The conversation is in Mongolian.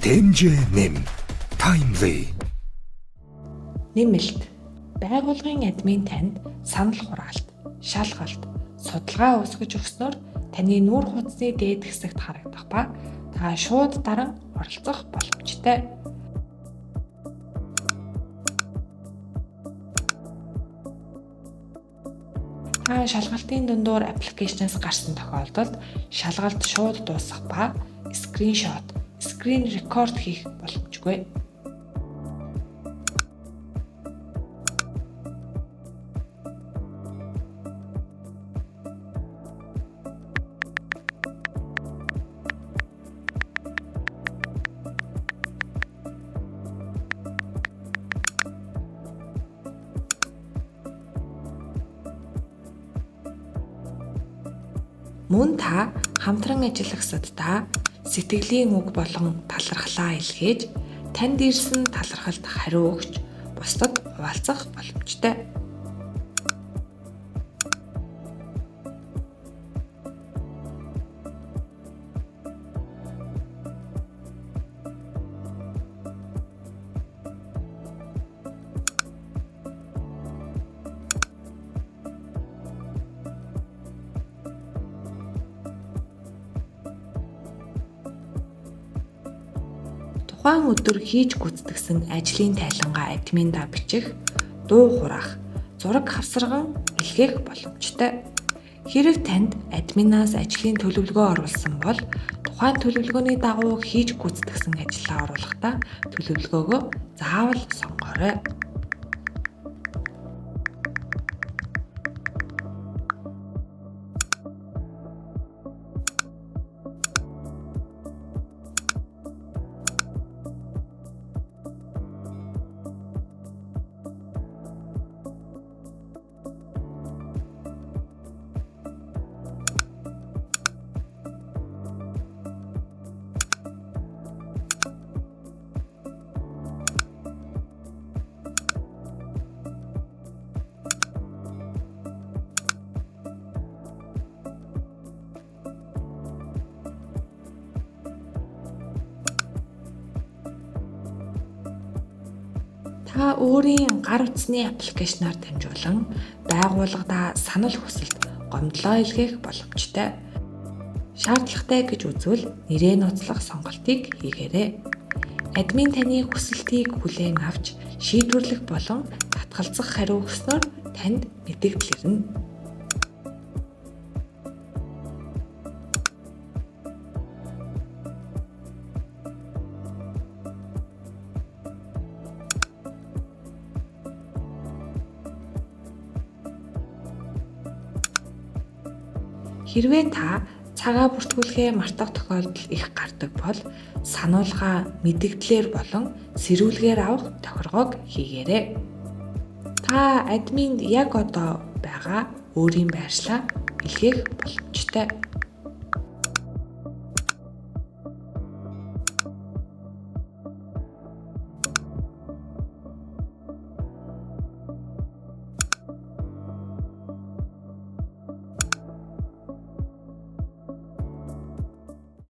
Тэмжээ нэм. Timely. Нэмэлт. Байгууллагын админ танд санал хураалт, шалгалт, судалгаа үүсгэж өгснөөр таны нүүр хуудасны дээд хэсэгт харагдах ба та шууд даран оролцох боломжтой. Та шалгалтын дундуур аппликейшнээс гарсан тохиолдолд шалгалт шууд дуусах ба скриншот, скрин рекорд хийх боломжгүй. Мөн та хамтран ажиллах суддаа сэтгэлийн үг болон талархлаа илгээж, танд ирсэн талархалд хариу өгч, бусдад хуваалцах боломжтой. Тухайн өдөр хийж гүйцэтгэсэн ажлын тайлангаа админдаа бичих, дуу хураах, зураг хавсарган илгээх боломжтой. Хэрэв танд админаас ажлын төлөвлөгөө оруулсан бол тухайн төлөвлөгөөний дагуу хийж гүйцэтгэсэн ажлаа оруулахдаа төлөвлөгөөгөө заавал сонгоорой. Та өөрийн гар утасны аппликейшнаар дамжуулан байгууллагадаа санал хүсэлт, гомдлоо илгээх боломжтой. Шаардлагатай гэж үзвэл нэрээ нууцлах сонголтыг хийгээрэй. Админ таны хүсэлтийг хүлээн авч шийдвэрлэх болон татгалзах хариу өгснөөр танд мэдэгдэл ирнэ. Хэрвээ та цагаа бүртгүүлэхээ мартах тохиолдол их гардаг бол сануулга мэдэгдлэр болон сэрүүлгээр авах тохиргоог хийгээрэй. Та админд яг одоо байгаа өөрийн байршлаа илгээх боломжтой.